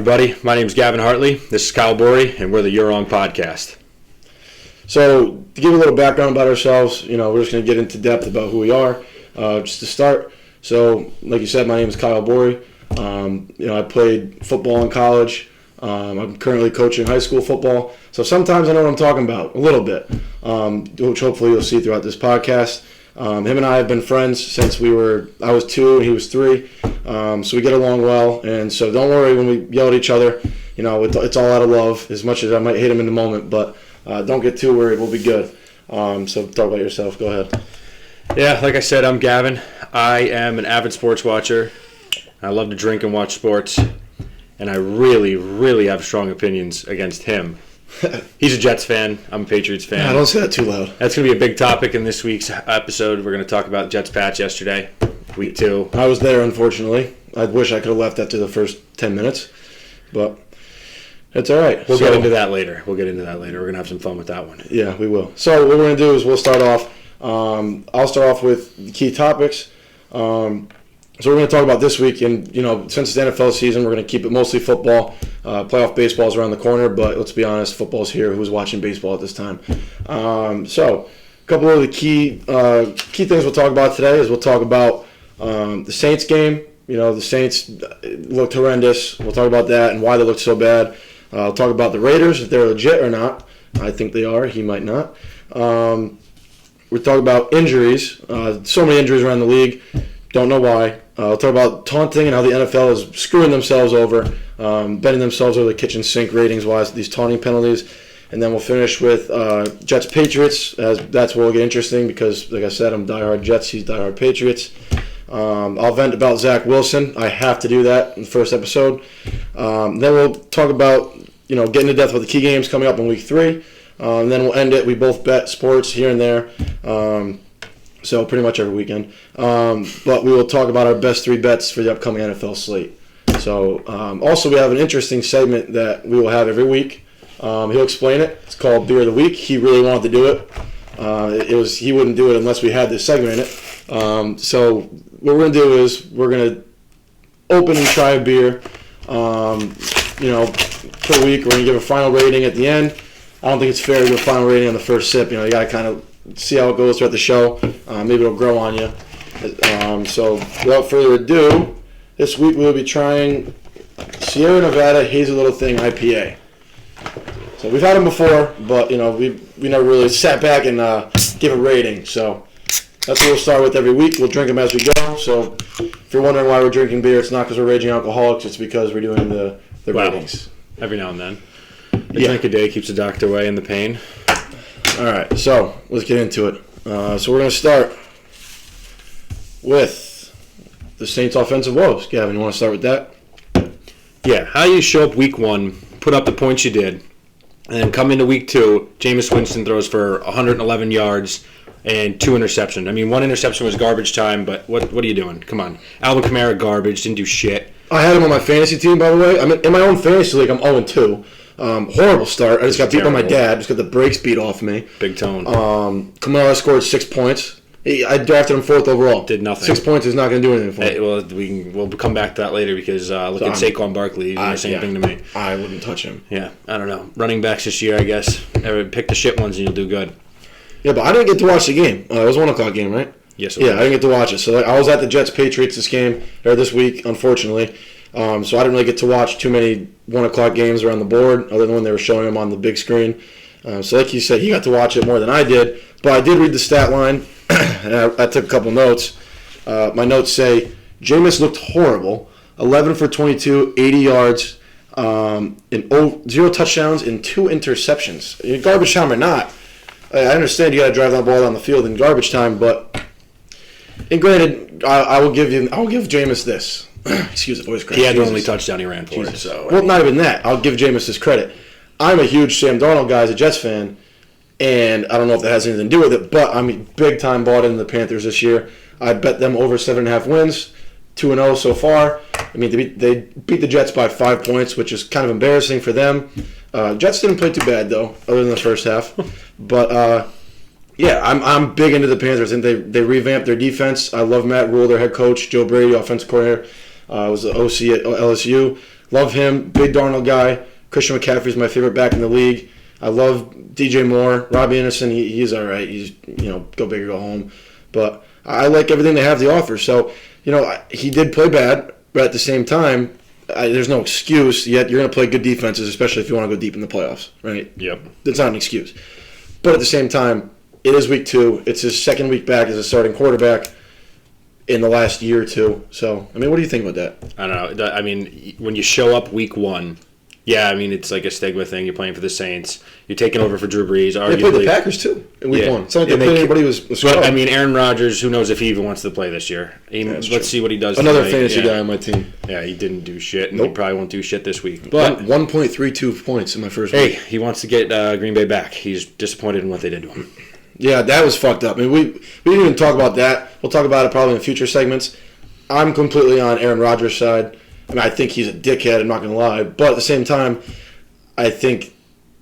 everybody. My name is Gavin Hartley. This is Kyle Borey, and we're the You're Wrong podcast. So, to give a little background about ourselves, we're just going to get into depth about who we are, just to start. So, like you said, my name is Kyle Borey. I played football in college. I'm currently coaching high school football. So, sometimes I know what I'm talking about, a little bit, which hopefully you'll see throughout this podcast. Him and I have been friends since I was 2 and he was 3. So we get along well, and so don't worry when we yell at each other. It's all out of love, as much as I might hit him in the moment, but don't get too worried. We'll be good. So talk about yourself. Go ahead. Yeah, like I said, I'm Gavin. I am an avid sports watcher. I love to drink and watch sports, and I really, really have strong opinions against him. He's a Jets fan. I'm a Patriots fan. Yeah, don't say that too loud. That's going to be a big topic in this week's episode. We're going to talk about Jets Pats yesterday, week 2. I was there, unfortunately. I wish I could have left after the first 10 minutes, but it's all right. We'll get into that later. We're going to have some fun with that one. Yeah, we will. So what we're going to do is we'll start off. I'll start off with the key topics. So we're going to talk about this week, and since it's the NFL season, we're going to keep it mostly football. Playoff baseball's around the corner, but let's be honest, football's here. Who's watching baseball at this time? So a couple of the key things we'll talk about today is we'll talk about the Saints game. The Saints looked horrendous. We'll talk about that and why they looked so bad. I'll talk about the Raiders, if they're legit or not. I think they are. He might not. We'll talk about injuries. So many injuries around the league. Don't know why. I'll talk about taunting and how the NFL is screwing themselves over, bending themselves over the kitchen sink ratings-wise, these taunting penalties. And then we'll finish with Jets Patriots, as that's where we'll get interesting because, like I said, I'm diehard Jets, he's diehard Patriots. I'll vent about Zach Wilson. I have to do that in the first episode. Then we'll talk about, getting to death with the key games coming up in week 3. And then we'll end it. We both bet sports here and there. So pretty much every weekend. But we will talk about our best 3 bets for the upcoming NFL slate. So also we have an interesting segment that we will have every week. He'll explain it. It's called Beer of the Week. He really wanted to do it. He wouldn't do it unless we had this segment in it. So what we're going to do is we're going to open and try a beer, per week. We're going to give a final rating at the end. I don't think it's fair to do a final rating on the first sip. You got to kind of see how it goes throughout the show. Maybe it'll grow on you. So without further ado, this week we will be trying Sierra Nevada Hazy Little Thing IPA. So we've had them before, but we never really sat back and give a rating. So that's what we'll start with every week. We'll drink them as we go. So if you're wondering why we're drinking beer, it's not because we're raging alcoholics. It's because we're doing the ratings. Every now and then. A drink a day keeps the doctor away and the pain. All right, so let's get into it. So we're going to start with the Saints' offensive woes. Gavin, you want to start with that? Yeah, how you show up week 1, put up the points you did, and then come into week 2, Jameis Winston throws for 111 yards and 2 interceptions. I mean, 1 interception was garbage time, but what are you doing? Come on. Alvin Kamara, garbage, didn't do shit. I had him on my fantasy team, by the way. In my own fantasy league, I'm 0-2. Horrible start. I just got beat by my dad. Just got the brakes beat off me. Big tone. Kamara scored 6 points. I drafted him 4th overall. Did nothing. 6 points is not going to do anything for Well, me. we'll come back to that later because look at Saquon Barkley. He's doing the same thing to me. I wouldn't touch him. Yeah, I don't know. Running backs this year, I guess. Pick the shit ones and you'll do good. Yeah, but I didn't get to watch the game. It was a 1 o'clock game, right? Yes. Yeah, I didn't get to watch it. So I was at the Jets Patriots this week, unfortunately. So I didn't really get to watch too many 1 o'clock games around the board, other than when they were showing them on the big screen. So like you said, he got to watch it more than I did. But I did read the stat line, and I took a couple notes. My notes say, Jameis looked horrible. 11 for 22, 80 yards, 0 touchdowns, and 2 interceptions. Garbage time or not, I understand you got to drive that ball down the field in garbage time, but and granted, I will give Jameis this. Excuse the voice crack. He had the only touchdown he ran for. So well, not even that. I'll give Jameis his credit. I'm a huge Sam Darnold guy as a Jets fan, and I don't know if that has anything to do with it, but I'm big time bought into the Panthers this year. I bet them over 7.5 wins, 2-0 so far. I mean, they beat the Jets by 5 points, which is kind of embarrassing for them. Jets didn't play too bad though, other than the first half. But yeah, I'm big into the Panthers. I think they revamped their defense. I love Matt Rule, their head coach. Joe Brady, offensive coordinator, was the OC at LSU. Love him. Big Darnold guy. Christian McCaffrey's my favorite back in the league. I love DJ Moore. Robbie Anderson, he's all right. He's, go big or go home. But I like everything they have to offer. So, he did play bad, but at the same time, there's no excuse. Yet you're going to play good defenses, especially if you want to go deep in the playoffs, right? Yep. That's not an excuse. But at the same time, it is week 2. It's his second week back as a starting quarterback in the last year or two. So, what do you think about that? I don't know. When you show up week 1, yeah, it's like a stigma thing. You're playing for the Saints. You're taking over for Drew Brees. They played the Packers, too, in week 1. It's not like they played anybody who was strong. Aaron Rodgers, who knows if he even wants to play this year. Let's see what he does Another tonight. fantasy guy on my team. Yeah, he didn't do shit, and Nope. he probably won't do shit this week. But 1.32 points in my first week. Hey, he wants to get Green Bay back. He's disappointed in what they did to him. Yeah, that was fucked up. We didn't even talk about that. We'll talk about it probably in future segments. I'm completely on Aaron Rodgers' side. I think he's a dickhead, I'm not going to lie. But at the same time, I think,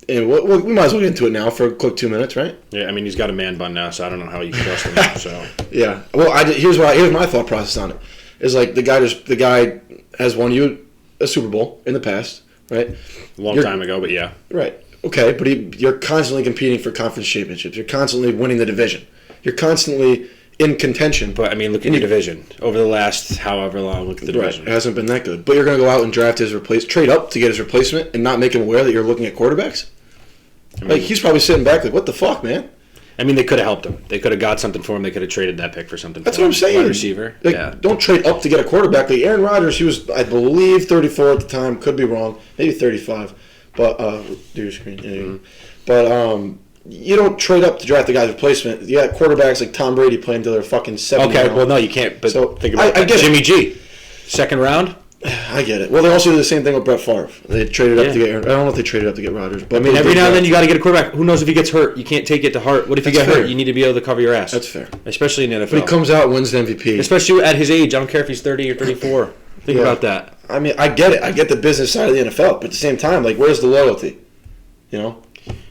and we might as well get into it now for a quick 2 minutes, right? Yeah, he's got a man bun now, so I don't know how you can trust him. So yeah. Well, here's my thought process on it. Is like the guy has won you a Super Bowl in the past, right? Long time ago, but yeah. Right. Okay, but you're constantly competing for conference championships. You're constantly winning the division. You're constantly in contention. But, look at your division. Over the last however long, look at the division. Right. It hasn't been that good. But you're going to go out and draft his trade up to get his replacement and not make him aware that you're looking at quarterbacks? He's probably sitting back like, what the fuck, man? They could have helped him. They could have got something for him. They could have traded that pick for something That's for what him. I'm saying. Wide receiver. Don't trade up to get a quarterback. Like Aaron Rodgers, he was, I believe, 34 at the time. Could be wrong. Maybe 35. But, do your screen. Yeah, Mm-hmm. But, you don't trade up to draft the guy's replacement. You got quarterbacks like Tom Brady playing until they're fucking 70. Okay, well, no, you can't. But think about I get Jimmy G. Second round? I get it. Well, they also did the same thing with Brett Favre. They traded up to get Aaron. I don't know if they traded up to get Rodgers. But every now and then you got to get a quarterback. Who knows if he gets hurt? You can't take it to heart. What if you get hurt? You need to be able to cover your ass. That's fair. Especially in the NFL. But he comes out and wins the MVP. Especially at his age. I don't care if he's 30 or 34. Think about that. I get it. I get the business side of the NFL. But at the same time, where's the loyalty?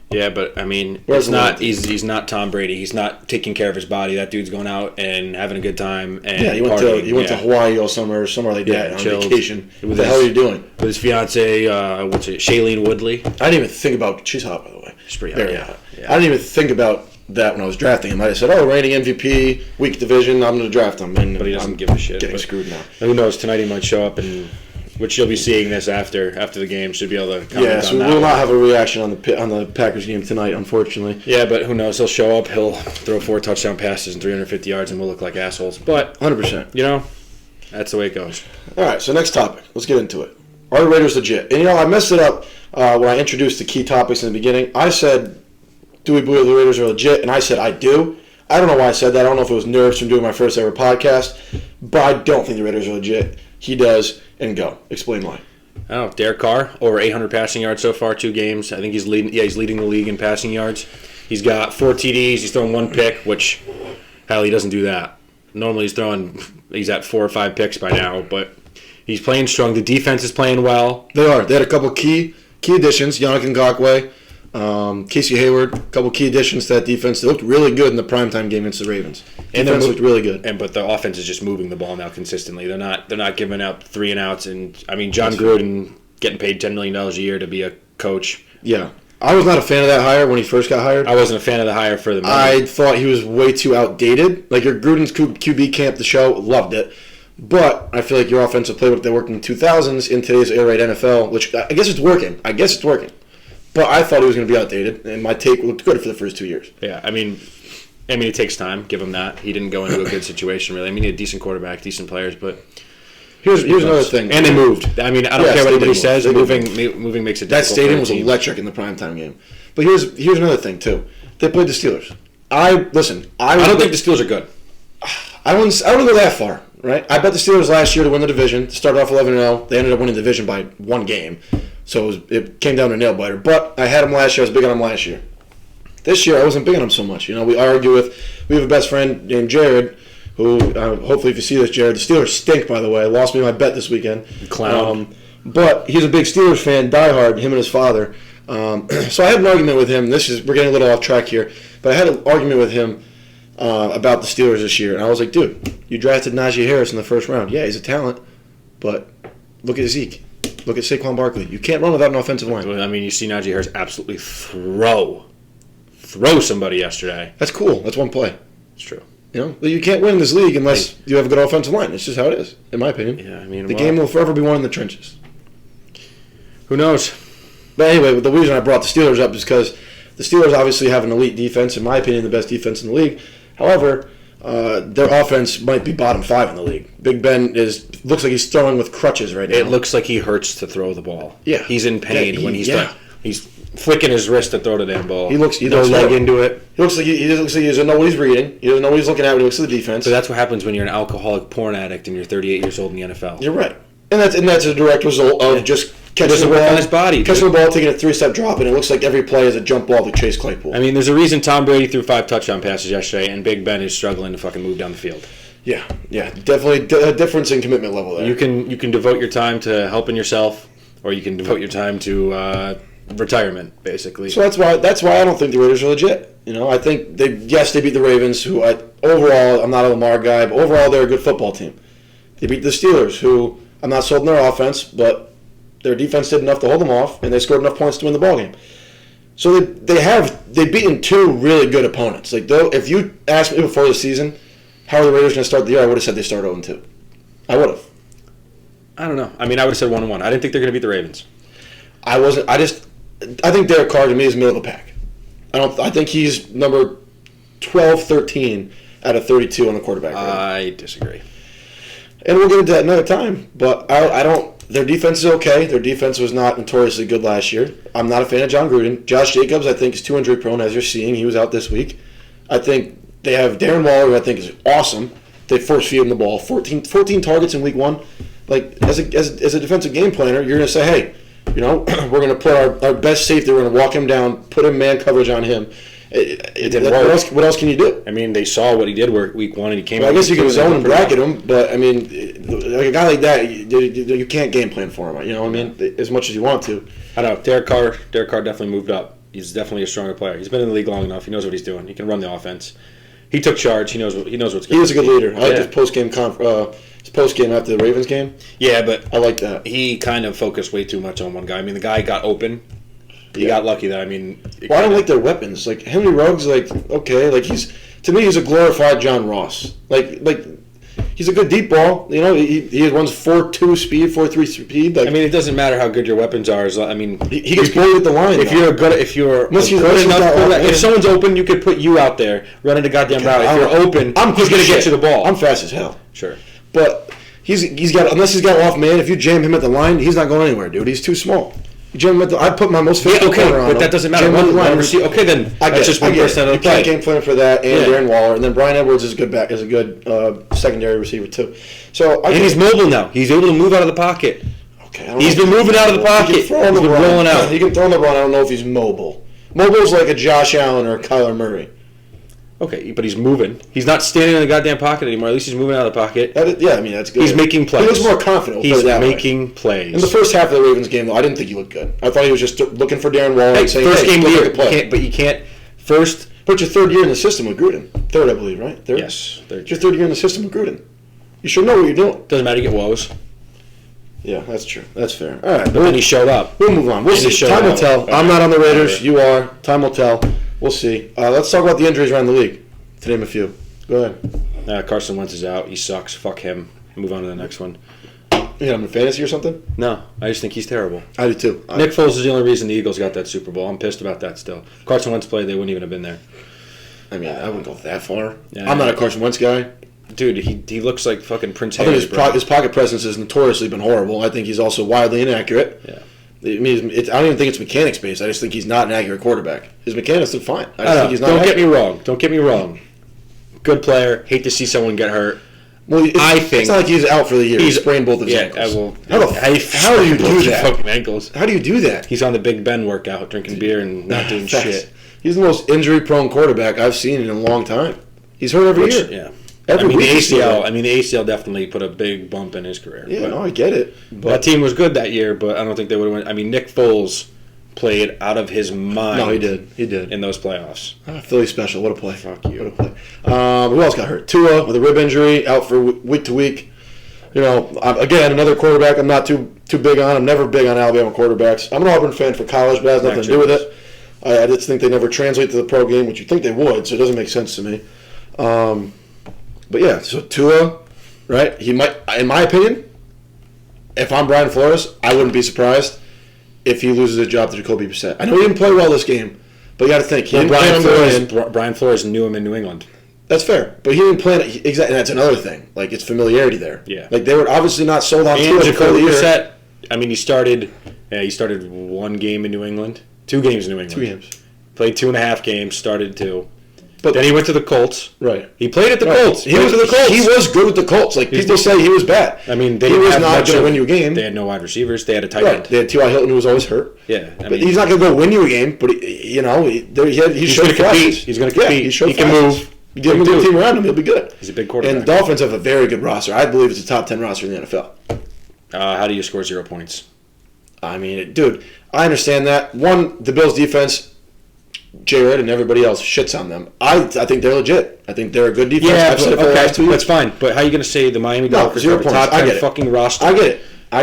Yeah, but it's not. He's not Tom Brady. He's not taking care of his body. That dude's going out and having a good time. And he went to Hawaii or somewhere like that on vacation. What the hell are you doing? With his fiance, Shailene Woodley. I didn't even think about. She's hot, by the way. She's pretty hot. Yeah. I didn't even think about that when I was drafting him. I just said, reigning MVP, weak division. I'm going to draft him. But he doesn't give a shit. Getting screwed now. Who knows? Tonight he might show up and. Which you'll be seeing this after the game. Should be able to comment on that. So we will not have a reaction on the Packers game tonight, unfortunately. Yeah, but who knows? He'll show up. He'll throw 4 touchdown passes and 350 yards, and we'll look like assholes. But 100%. That's the way it goes. All right. So next topic. Let's get into it. Are the Raiders legit? And I messed it up when I introduced the key topics in the beginning. I said, "Do we believe the Raiders are legit?" And I said, "I do." I don't know why I said that. I don't know if it was nerves from doing my first ever podcast, but I don't think the Raiders are legit. He does, and go. Explain why. Oh, Derek Carr, over 800 passing yards so far, 2 games. I think he's leading. Yeah, he's leading the league in passing yards. He's got 4 TDs. He's thrown 1 pick, which, hell, he doesn't do that. Normally he's at 4 or 5 picks by now, but he's playing strong. The defense is playing well. They are. They had a couple key additions. Yannick Ngakoue, Casey Hayward, a couple key additions to that defense. They looked really good in the primetime game against the Ravens. Defense looked really good. But the offense is just moving the ball now consistently. They're not giving up 3 and outs. And John Gruden getting paid $10 million a year to be a coach. Yeah. I was not a fan of that hire when he first got hired. I wasn't a fan of the hire for the money. I thought he was way too outdated. Your Gruden's QB camp, the show, loved it. But I feel like your offensive playbook that worked in the 2000s in today's air raid NFL, which I guess it's working. But I thought he was going to be outdated, and my take looked good for the first 2 years. Yeah, it takes time. Give him that. He didn't go into a good situation, really. He had a decent quarterback, decent players, but here's another thing. And they moved. I don't care what anybody says. Moving makes it difficult. That stadium was electric in the primetime game. But here's another thing too. They played the Steelers. I don't think the Steelers are good. I wouldn't go that far, right? I bet the Steelers last year to win the division. Started off 11-0. They ended up winning the division by 1 game. So it came down to a nail biter. But I had them last year. I was big on them last year. This year, I wasn't big on them so much. We have a best friend named Jared, who, hopefully if you see this, Jared, the Steelers stink, by the way. Lost me my bet this weekend. Clown. But he's a big Steelers fan, diehard, him and his father. So I had an argument with him. We're getting a little off track here. But I had an argument with him about the Steelers this year. And I was like, dude, you drafted Najee Harris in the first round. Yeah, he's a talent. But look at Zeke. Look at Saquon Barkley. You can't run without an offensive line. I mean, you see Najee Harris absolutely throw somebody yesterday. That's cool. That's one play. It's true. You can't win in this league unless you have a good offensive line. It's just how it is, in my opinion. Yeah, I mean, the game will forever be won in the trenches. Who knows? But anyway, the reason I brought the Steelers up is because the Steelers obviously have an elite defense, in my opinion, the best defense in the league. However, their offense might be bottom 5 in the league. Big Ben looks like he's throwing with crutches right now. It looks like he hurts to throw the ball. Yeah. He's in pain when he's flicking his wrist to throw the damn ball. He looks leg into it. He looks like he doesn't know what he's reading. He doesn't know what he's looking at when he looks at the defense. So that's what happens when you're an alcoholic porn addict and you're 38 years old in the NFL. You're right. And that's a direct result of just catching the ball on his body. Catching the ball, taking a 3-step drop, and it looks like every play is a jump ball to Chase Claypool. I mean, there's a reason Tom Brady threw 5 touchdown passes yesterday, and Big Ben is struggling to fucking move down the field. Yeah, definitely a difference in commitment level there. You can devote your time to helping yourself, or you can devote your time to retirement, basically. So that's why I don't think the Raiders are legit. I think they beat the Ravens, who overall I'm not a Lamar guy, but overall they're a good football team. They beat the Steelers, who I'm not sold on their offense, but their defense did enough to hold them off, and they scored enough points to win the ballgame. So they've beaten 2 really good opponents. Like, though, if you asked me before the season, how are the Raiders going to start the year, I would have said they start 0-2. I would have. I don't know. I mean, I would have said 1-1. I didn't think they're going to beat the Ravens. I wasn't. I think Derek Carr to me is middle of the pack. I think he's number 12, 13 out of 32 on the quarterback rating. I disagree. And we'll get into that another time. But I don't. Their defense is okay. Their defense was not notoriously good last year. I'm not a fan of John Gruden. Josh Jacobs, I think, is too injury prone, as you're seeing. He was out this week. I think they have Darren Waller, who I think is awesome. They force feed him the ball. 14 targets in week 1. Like, as a defensive game planner, you're going to say, hey, we're going to put our best safety. We're going to walk him down, put him man coverage on him. It didn't work. What else can you do? I mean, they saw what he did week 1, and he came. Well, I guess you can zone and bracket him, but I mean, like a guy like that, you can't game plan for him. I mean, as much as you want to. I don't know. Derek Carr definitely moved up. He's definitely a stronger player. He's been in the league long enough. He knows what he's doing. He can run the offense. He took charge. He knows what's going on. He is a good leader. I like his post-game after the Ravens game. Yeah, but I like that. He kind of focused way too much on one guy. I mean, the guy got open. He got lucky that, I mean... Well, I don't like their weapons. Like, Henry Ruggs, okay. Like, to me, he's a glorified John Ross. Like he's a good deep ball. He runs 4.2 speed, 4.3 speed. Like, I mean, it doesn't matter how good your weapons are. I mean... He gets bullied at the line, If you're good enough... If someone's open, you could put you out there running the goddamn route. If you're open, he's going to get you the ball. I'm fast as hell. Sure. But unless he's got off man, if you jam him at the line, he's not going anywhere, dude. He's too small. I put my most favorite corner on him. But that doesn't matter. Okay, then that's just one person out of the play. You can't game plan for that, and Darren Waller, and then Brian Edwards is a good secondary receiver too. And he's mobile now. He's able to move out of the pocket. Okay, he's been moving out of the pocket. He's been rolling out. He can throw on the run. I don't know if he's mobile. Mobile is like a Josh Allen or a Kyler Murray. Okay, but he's moving. He's not standing in the goddamn pocket anymore. At least he's moving out of the pocket. That's good. He's making plays. He looks more confident. He's making plays. In the first half of the Ravens game, though, I didn't think he looked good. I thought he was just looking for Darren Waller and saying, first game of the year. But you can't. First. But your 3rd year in the system with Gruden. 3rd, I believe, right? 3rd? Yes. 3rd. It's your 3rd year in the system with Gruden. You should know what you're doing. Doesn't matter. You get woes. Yeah, that's true. That's fair. All right. But then he showed up. We'll move on. We'll see. Time will tell. I'm not on the Raiders. You are. Time will tell. We'll see. Let's talk about the injuries around the league. To name a few. Go ahead. Carson Wentz is out. He sucks. Fuck him. Move on to the next one. You got him in fantasy or something? No, I just think he's terrible. I do too. Nick Foles is the only reason the Eagles got that Super Bowl. I'm pissed about that still. If Carson Wentz played, they wouldn't even have been there. I mean, I wouldn't go that far. Yeah, I'm not a Carson Wentz guy. Dude, he looks like fucking Prince Harry. I think his pocket presence has notoriously been horrible. I think he's also wildly inaccurate. Yeah. I mean, I don't even think it's mechanics based. I just think he's not an accurate quarterback. His mechanics are fine. Don't get me wrong. Don't get me wrong. Good player. Hate to see someone get hurt. Well, it's not like he's out for the year. He sprained both of his ankles. How do you do that? Fucking ankles. How do you do that? He's on the Big Ben workout, drinking beer and not doing shit. He's the most injury-prone quarterback I've seen in a long time. He's hurt every year. Yeah. The ACL definitely put a big bump in his career. Yeah, I get it. But that team was good that year, but I don't think they would have won. I mean, Nick Foles played out of his mind. No, he did. He did. In those playoffs. Philly special. What a play. Fuck you. What a play. Who else got hurt? Tua with a rib injury, out for week to week. Again, another quarterback I'm not too big on. I'm never big on Alabama quarterbacks. I'm an Auburn fan for college, but it has nothing to do with it. I just think they never translate to the pro game, which you think they would, so it doesn't make sense to me. But yeah, so Tua, right? He might, in my opinion, if I'm Brian Flores, I wouldn't be surprised if he loses his job to Jacoby Brissett. I know he didn't play well this game, but you got to think. Brian Flores knew him in New England. That's fair, but he didn't plan it exactly. That's another thing. Like, it's familiarity there. Yeah, like they were obviously not sold on Tua Jacoby Brissett. I mean, he started one game in New England, 2 games in New England. 2 games. Played 2.5 games. Started 2. But then he went to the Colts. Right. He played at the Colts. He was good with the Colts. Like, people say he was bad. I mean, he was not going to win you a game. They had no wide receivers. They had a tight end. They had T.Y. Hilton, who was always hurt. Yeah. But he's not going to go win you a game. But he's going to compete. He's going to compete. He can move. Give him a good team around him, he'll be good. He's a big quarterback. And the Dolphins have a very good roster. I believe it's a top 10 roster in the NFL. How do you score 0 points? I mean, dude, I understand that. One, the Bills' defense, Jared and everybody else shits on them. I think they're legit. I think they're a good defense. Yeah, I've said it for the last 2 years. That's fine. But how are you going to say the Miami Dolphins 0 have a points. top 10 I get it. fucking roster? I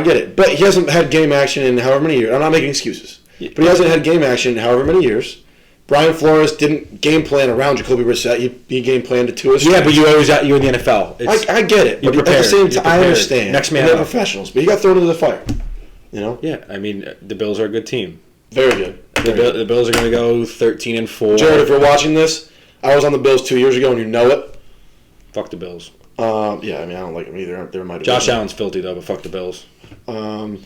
get it. But he hasn't had game action in however many years. I'm not making excuses. But he hasn't had game action in however many years. Brian Flores didn't game plan around Jacoby Brissett. He game planned it to us. Yeah, but you're in the NFL. I get it. You're but prepared. At the same time, I understand. Next man they're up. professionals. But he got thrown into the fire. Yeah, I mean, the Bills are a good team. Very good. The Bills are going to go 13-4. Jared, if you're watching this, I was on the Bills 2 years ago, and you know it. Fuck the Bills. Yeah, I mean, I don't like them either. There might have Josh Allen's filthy, though, but fuck the Bills. All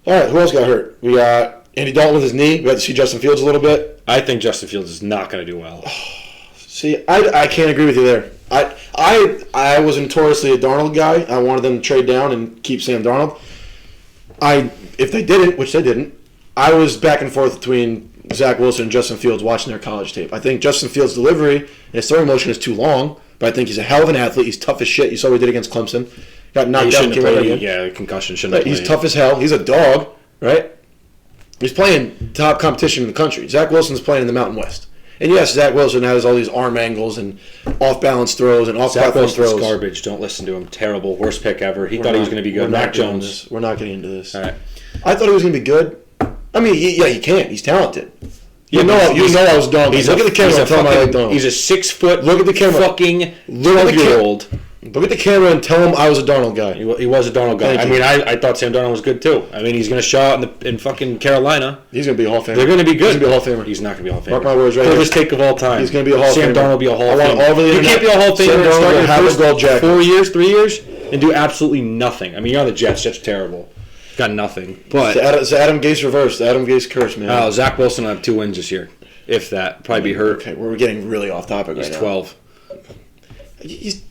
right, who else got hurt? We got Andy Dalton with his knee. We had to see Justin Fields a little bit. I think Justin Fields is not going to do well. See, I can't agree with you there. I was notoriously a Darnold guy. I wanted them to trade down and keep Sam Darnold. If they didn't, which they didn't, I was back and forth between Zach Wilson and Justin Fields watching their college tape. I think Justin Fields' delivery and his throwing motion is too long, but I think he's a hell of an athlete. He's tough as shit. You saw what he did against Clemson. Got knocked out. Concussion shouldn't have played. He's tough as hell. He's a dog, right? He's playing top competition in the country. Zach Wilson's playing in the Mountain West. And yes, Zach Wilson has all these arm angles and off-balance throws and off-platform throws. Zach Wilson's garbage. Don't listen to him. Terrible. Worst pick ever. He thought he was going to be good. Mac Jones. We're not getting into this. All right. I thought he was going to be good. I mean, he can. He's talented. Yeah, you know I was Donald. Look at the camera and tell him I like Donald. He's a 6-foot look at the camera. Fucking 12-year-old. Look at the camera and tell him I was a Darnold guy. He was a Darnold guy. I mean, I thought Sam Darnold was good too. I mean, he's going to show out in fucking Carolina. He's going to be a Hall of Famer. They're going to be good. He's going to be a Hall of Famer. He's not going to be a Hall of Famer. Mark my words right here. Furthest take of all time. He's going to be a Hall of Famer. Sam Darnold will be a Hall of Famer. All over the you can't be a Hall of Famer and start your first gold jacket. 4 years, 3 years, and do absolutely nothing. I mean, you're on the Jets. Jets are terrible. Got nothing. But it's the Adam Gase reverse. The Adam Gase curse, man. Zach Wilson will have 2 wins this year. If that. Probably be hurt. Okay, we're getting really off topic right now. He's 12. He's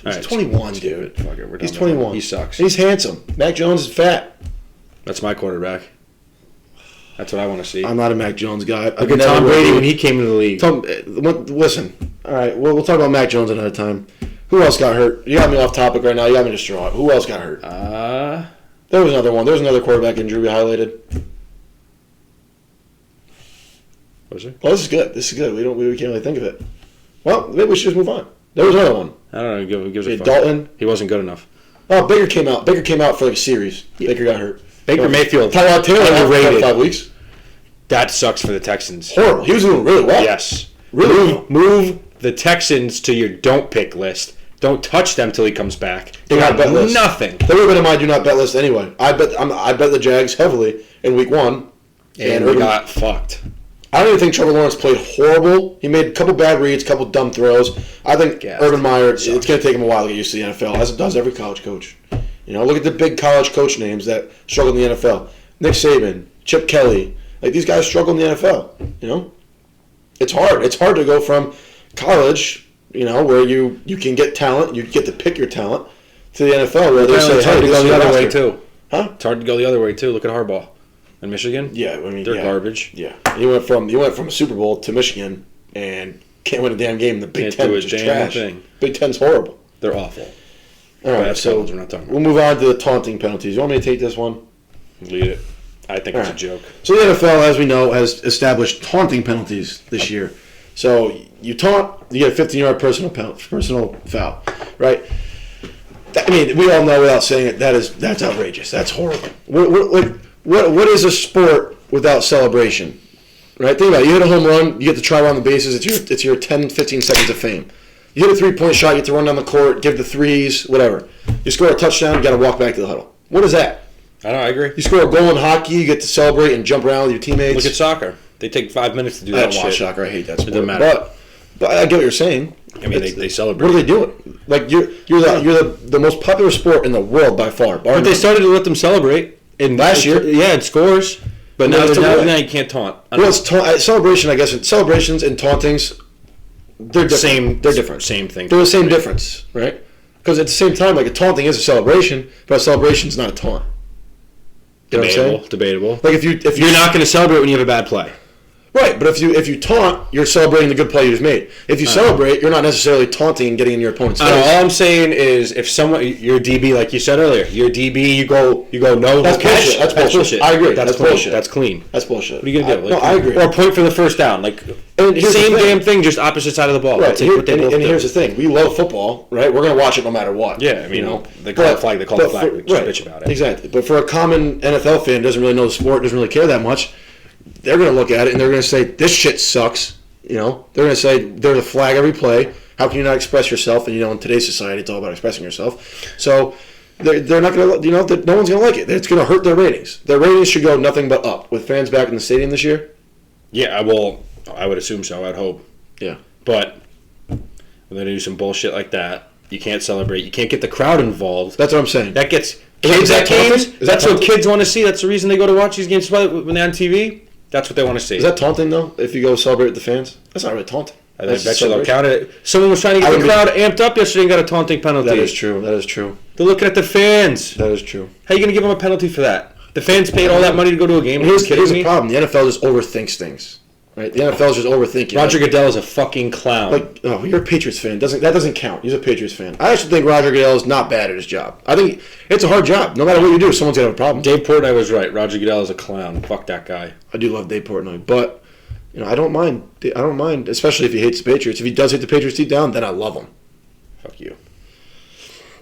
right, 21, dude. Fuck it, He's 21. He sucks. He's handsome. Mac Jones is fat. That's my quarterback. That's what I want to see. I'm not a Mac Jones guy. Look at Tom Brady when he came into the league. Listen, all right, we'll talk about Mac Jones another time. Who else got hurt? You got me off topic right now. You got me distraught. Who else got hurt? There was another one. There was another quarterback injury we highlighted. Was there? Well, this is good. We can't really think of it. Well, maybe we should just move on. There was another one. I don't know. Give us a fuck. Dalton. He wasn't good enough. Oh, Baker came out. Baker came out for like a series. Yeah. Baker got hurt. Baker Mayfield. Tyrod Taylor underrated. 5 weeks. That sucks for the Texans. Horrible. He was doing really well. Yes. Really Move the Texans to your don't pick list. Don't touch them till he comes back. They got bet list. Nothing. They would have been on my do not bet list anyway. I bet the Jags heavily in week 1. And we got fucked. I don't even think Trevor Lawrence played horrible. He made a couple bad reads, a couple dumb throws. I think Urban Meyer, it's going to take him a while to get used to the NFL, as it does every college coach. Look at the big college coach names that struggle in the NFL. Nick Saban, Chip Kelly. Like, these guys struggle in the NFL, It's hard. It's hard to go from college, where you can get talent, you get to pick your talent, to the NFL where they say, it's hard to go the other way, roster. too. Huh? It's hard to go the other way, too. Look at Harbaugh. In Michigan? Yeah, I mean, they're garbage. Yeah. You went from a Super Bowl to Michigan and can't win a damn game. The Big Ten is just trash. Big Ten's horrible. They're awful. All right, so we're not talking about. We'll move on to the taunting penalties. You want me to take this one? Lead it. I think it's a joke. So the NFL, as we know, has established taunting penalties this year. So you taunt, you get a 15-yard personal foul, right? I mean, we all know without saying it that's outrageous. That's horrible. What is a sport without celebration? Right? Think about it. You hit a home run, you get to try around the bases. It's your 10, 15 seconds of fame. You hit a 3-point shot, you get to run down the court, give the threes, whatever. You score a touchdown, you got to walk back to the huddle. What is that? I know, I agree. You score a goal in hockey, you get to celebrate and jump around with your teammates. Look at soccer. They take 5 minutes to do that shit. I don't watch soccer. I hate that sport. It doesn't matter. But I get what you're saying. I mean, they celebrate. What are they doing? Like you're the most popular sport in the world by far. But they started to let them celebrate last year. Yeah, in scores. But now you can't taunt. Well, it's celebration, I guess. Celebrations and tauntings, they're different. They're different. Same thing. They're the same difference, right? Because at the same time, like a taunting is a celebration, but a celebration is not a taunt. You know what I'm saying? Debatable. Like if you're not going to celebrate when you have a bad play. Right, but if you taunt, you're celebrating the good play you just made. If you celebrate, you're not necessarily taunting and getting in your opponent's face. All I'm saying is, if you're a DB, like you said earlier, you're a DB, you go no. That's bullshit. That's bullshit. I agree. That's bullshit. That's clean. That's bullshit. What are you gonna do? No, I agree. Or a point for the first down, like same damn thing, just opposite side of the ball. Right. Here's the thing: we love football, right? We're gonna watch it no matter what. Yeah, I mean, they call the flag. They call the flag. We just bitch about it. Exactly. But for a common NFL fan, doesn't really know the sport, doesn't really care that much. They're going to look at it and they're going to say, this shit sucks. They're going to say, there's a flag every play. How can you not express yourself? And, in today's society, it's all about expressing yourself. So they're not going to, no one's going to like it. It's going to hurt their ratings. Their ratings should go nothing but up. With fans back in the stadium this year? Yeah, I would assume so. I'd hope. Yeah. But when they do some bullshit like that, you can't celebrate. You can't get the crowd involved. That's what I'm saying. That gets kids at games. That's what kids want to see. That's the reason they go to watch these games when they're on TV. That's what they want to see. Is that taunting, though, if you go celebrate with the fans? That's not really taunting. I bet you they'll count it. Someone was trying to get the crowd amped up yesterday and got a taunting penalty. That is true. They're looking at the fans. That is true. How are you going to give them a penalty for that? The fans paid all that money to go to a game. Here's the problem. The NFL just overthinks things. Right? The NFL's just overthinking. Roger Goodell is a fucking clown. You're a Patriots fan. That doesn't count. He's a Patriots fan. I actually think Roger Goodell is not bad at his job. I think it's a hard job. No matter what you do, someone's gonna have a problem. Dave Portnoy was right. Roger Goodell is a clown. Fuck that guy. I do love Dave Portnoy, but I don't mind, especially if he hates the Patriots. If he does hate the Patriots deep down, then I love him. Fuck you.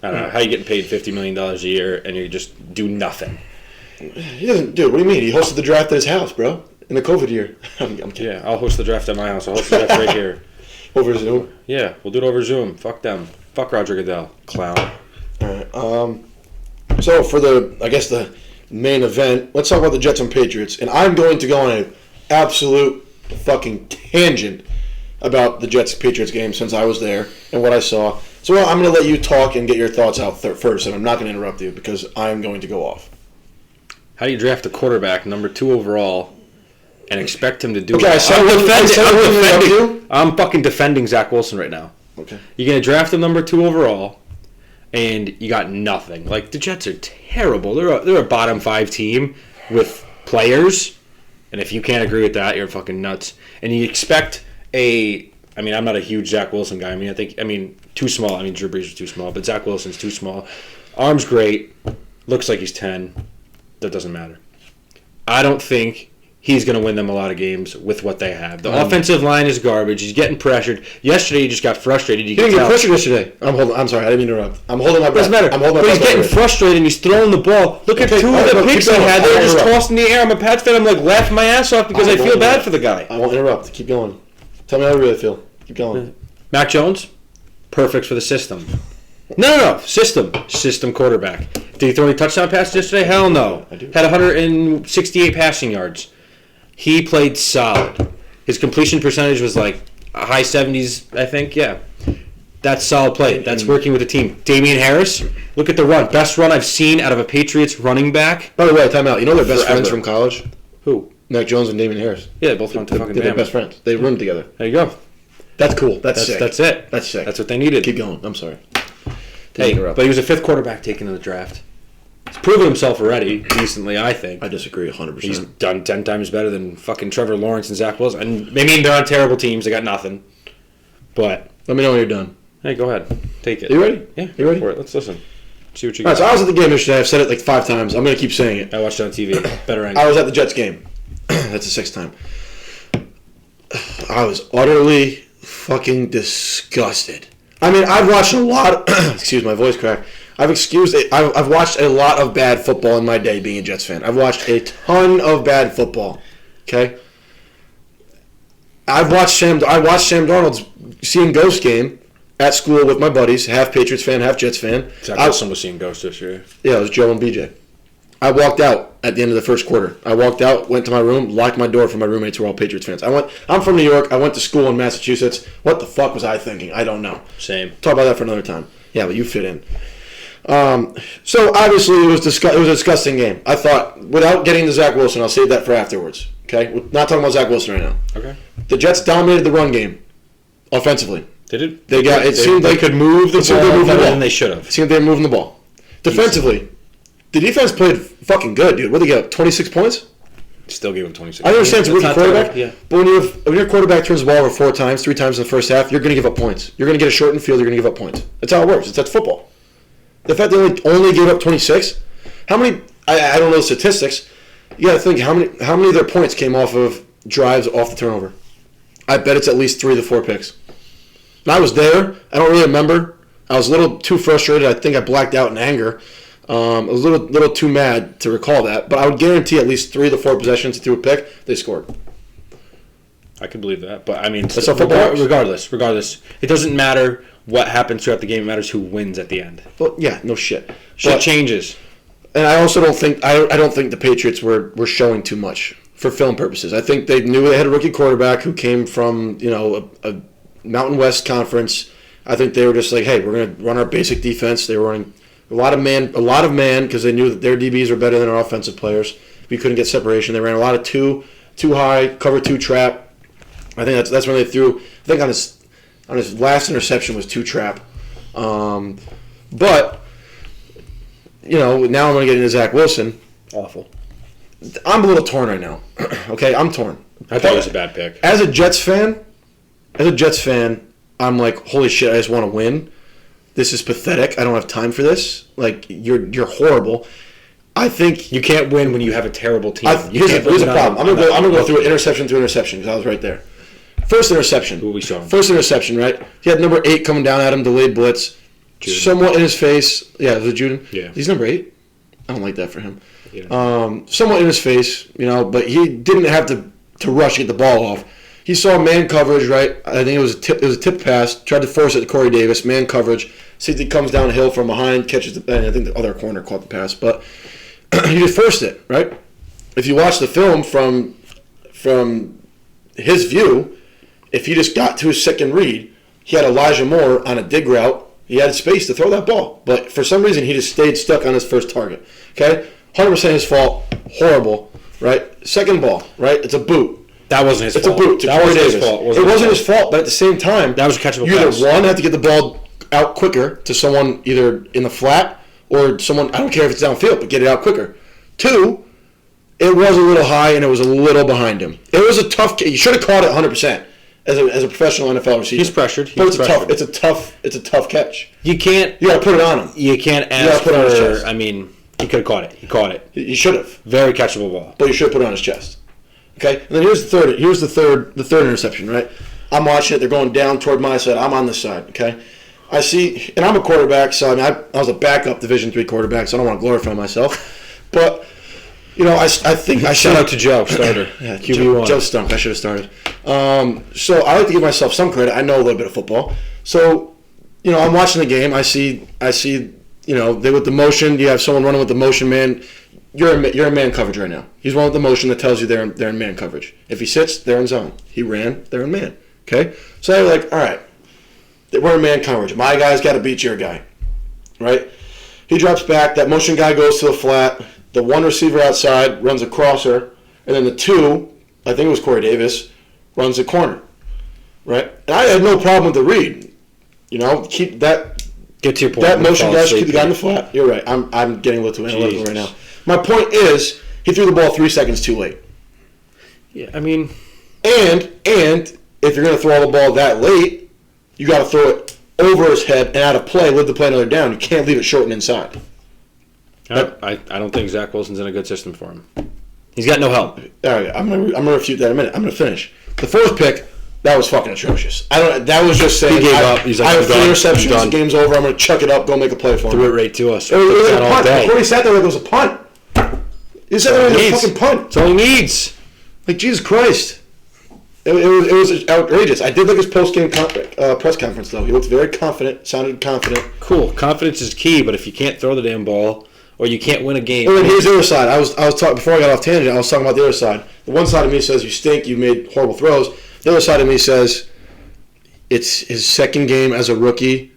I don't know how you getting paid $50 million a year and you just do nothing. He doesn't, dude. What do you mean? He hosted the draft at his house, bro. In the COVID year. I'm kidding. Yeah, I'll host the draft at my house. I'll host the draft right here. Over Zoom? Yeah, we'll do it over Zoom. Fuck them. Fuck Roger Goodell. Clown. All right. So for the main event, let's talk about the Jetson Patriots. And I'm going to go on an absolute fucking tangent about the Jetson Patriots game since I was there and what I saw. So I'm going to let you talk and get your thoughts out first, and I'm not going to interrupt you because I'm going to go off. How do you draft a quarterback, number 2 overall, and expect him to do I'm fucking defending Zach Wilson right now. Okay. You're going to draft him number 2 overall, and you got nothing. Like, the Jets are terrible. They're a bottom 5 team with players, and if you can't agree with that, you're fucking nuts. And you expect I'm not a huge Zach Wilson guy. Too small. Drew Brees is too small, but Zach Wilson's too small. Arm's great. Looks like he's 10. That doesn't matter. I don't think he's going to win them a lot of games with what they have. The offensive line is garbage. He's getting pressured. Yesterday, he just got frustrated. He didn't get pressured yesterday. I'm sorry. I didn't mean to interrupt. I'm holding my breath. Doesn't matter. But he's getting frustrated, and he's throwing the ball. Look at 2 of the picks he had. They were just tossed in the air. I'm a Pats fan. I'm laughing my ass off because I feel bad for the guy. I won't interrupt. Keep going. Tell me how you really feel. Keep going. Mac Jones, perfect for the system. No. System quarterback. Did he throw any touchdown passes yesterday? Hell no. Had 168 passing yards. He played solid. His completion percentage was like a high 70s, I think. Yeah. That's solid play. That's working with the team. Damian Harris, look at the run. Best run I've seen out of a Patriots running back. By the way, time out. You know their best friends from college? Who? Mac Jones and Damian Harris. Yeah, they both went to fucking Bama. They're best friends. They roomed together. There you go. That's cool. That's sick. That's it. That's sick. That's what they needed. Keep going. I'm sorry. But he was a 5th quarterback taken in the draft. He's proven himself already decently, I think. I disagree 100%. He's done 10 times better than fucking Trevor Lawrence and Zach Wilson. And they're on terrible teams. They got nothing. But let me know when you're done. Hey, go ahead. Take it. You ready? Yeah. You ready? For it. Let's listen. See what you got. All right, so I was at the game yesterday. I've said it like 5 times. I'm going to keep saying it. I watched it on TV. Better angle. I was at the Jets game. That's the 6th time. I was utterly fucking disgusted. I've watched a lot of, excuse my voice crack. I've excused it. I've watched a lot of bad football in my day being a Jets fan. I've watched a ton of bad football. Okay? I watched Sam Darnold's seeing Ghost game at school with my buddies, half Patriots fan, half Jets fan. Zach Wilson was seeing Ghost this year. Yeah, it was Joe and BJ. I walked out at the end of the first quarter. I walked out, went to my room, locked my door for my roommates who were all Patriots fans. I'm from New York. I went to school in Massachusetts. What the fuck was I thinking? I don't know. Same. Talk about that for another time. Yeah, but you fit in. So obviously it was a disgusting game. I thought, without getting to Zach Wilson, I'll save that for afterwards. Okay? We're not talking about Zach Wilson right now. Okay. The Jets dominated the run game offensively. They did. It seemed they could move the ball better than they should have. It seemed they were moving the ball. Defensively, the defense played fucking good, dude. What did they get? 26 points? Still gave him 26. I understand it's a rookie quarterback, yeah. But when your quarterback turns the ball over 4 times, 3 times in the first half, you're going to give up points. You're going to get a shortened field. You're going to give up points. That's how it works. That's football. The fact they only gave up 26. How many? I don't know the statistics. You got to think how many of their points came off of drives off the turnover. I bet it's at least 3 to 4 picks. And I was there. I don't really remember. I was a little too frustrated. I think I blacked out in anger. I was a little too mad to recall that. But I would guarantee at least 3 to 4 possessions through a pick, they scored. I can believe that. But, I mean, that's how football works. Regardless, it doesn't matter what happens throughout the game. It matters who wins at the end. Well, yeah, no shit. Shit changes. And I also don't think the Patriots were showing too much for film purposes. I think they knew they had a rookie quarterback who came from a Mountain West conference. I think they were just like, hey, we're going to run our basic defense. They were running a lot of man because they knew that their DBs are better than our offensive players. We couldn't get separation. They ran a lot of too high, cover 2 trap. I think that's when they threw. I think on his last interception was 2 trap. But now I'm going to get into Zach Wilson. Awful. I'm a little torn right now. Okay, I'm torn. I thought it was a bad pick. As a Jets fan, I'm like, holy shit, I just want to win. This is pathetic. I don't have time for this. Like, you're horrible. I think you can't win when you have a terrible team. Here's a problem. I'm gonna go through interception to interception because I was right there. First interception. Who we saw? First interception, right? He had number 8 coming down at him, delayed blitz. Juden. Somewhat in his face. Yeah, was it Juden? Yeah. He's number 8. I don't like that for him. Yeah. Somewhat in his face, but he didn't have to rush to get the ball off. He saw man coverage, right? I think it was a tip pass. Tried to force it to Corey Davis. Man coverage. Safety comes downhill from behind, catches the. And I think the other corner caught the pass, but he just forced it, right? If you watch the film from his view, if he just got to his second read, he had Elijah Moore on a dig route. He had space to throw that ball, but for some reason he just stayed stuck on his first target. Okay, 100% his fault. Horrible, right? Second ball, right? It's a boot. That wasn't his fault. It's a boot to Corey Davis. It wasn't his fault, but at the same time, that was a catchable pass. You either have to get the ball out quicker to someone either in the flat or someone, I don't care if it's downfield, but get it out quicker. 2, it was a little high and it was a little behind him. It was a tough. You should have caught it 100% as a professional NFL receiver. He's pressured. But it's a tough catch. You got to put it on him. You can't ask for. I mean, he could have caught it. He caught it. He should have. Very catchable ball. But you should have put it on his chest. Okay, and then here's the third interception, right? I'm watching it. They're going down toward my side. I'm on this side. Okay, I see, and I'm a quarterback, so I was a backup Division III quarterback, so I don't want to glorify myself. But I think I shout out to Joe, starter. Yeah, QB1. Joe stunk. I should have started. So I like to give myself some credit. I know a little bit of football, so I'm watching the game. I see. They with the motion. You have someone running with the motion man. You're in man coverage right now. He's running with the motion that tells you they're in man coverage. If he sits, they're in zone. He ran, they're in man. Okay? So they're like, all right, we're in man coverage. My guy's got to beat your guy. Right? He drops back. That motion guy goes to the flat. The one receiver outside runs a crosser. And then the 2, I think it was Corey Davis, runs a corner. Right? And I had no problem with the read. Keep that. Get to your point. That motion guy should keep the guy in the flat. You're right. I'm getting a little too analytical right now. My point is, he threw the ball 3 seconds too late. Yeah, I mean... And if you're going to throw the ball that late, you got to throw it over his head and out of play, live the play another down. You can't leave it short and inside. I don't think Zach Wilson's in a good system for him. He's got no help. All right, I'm going to refute that in a minute. I'm going to finish. The fourth pick That was fucking atrocious. That was just saying. He gave up. He's like, I have 3 I'm interceptions. done. Game's over. I'm going to chuck it up. Go make a play for him. Threw it right to us. It was a all punt. day. Corey sat there like it was a punt. He sat there like it was a fucking punt. That's all he needs. Like, Jesus Christ. It was outrageous. I did like his post-game press conference, though. He looked very confident, sounded confident. Cool. Confidence is key, but if you can't throw the damn ball or you can't win a game. And then here's the other side. I was talking before I got off tangent. I was talking about the other side. The one side of me says you stink. You made horrible throws. The other side of me says it's his second game as a rookie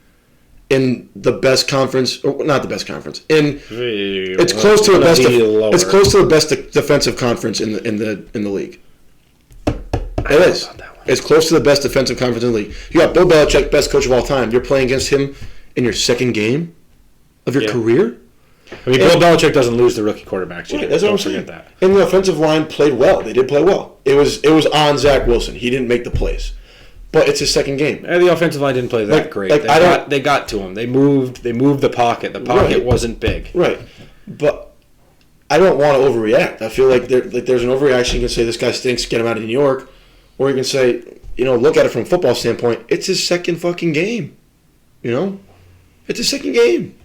in the best conference, or not the best conference. It's close to the best. It's close to the best defensive conference in the league. It is. It's close to the best defensive conference in the league. You got Bill Belichick, best coach of all time. You're playing against him in your second game of your career. I mean, Bill Belichick doesn't lose the rookie quarterbacks. Right, that's what I'm saying. Forget that. And the offensive line played well. They did play well. It was on Zach Wilson. He didn't make the plays, but it's his second game. And the offensive line didn't play that great. They got to him. They moved the pocket. The pocket wasn't big. Right, but I don't want to overreact. I feel like there's an overreaction. You can say this guy stinks. Get him out of New York, or you can say, look at it from a football standpoint. It's his second fucking game. It's his second game.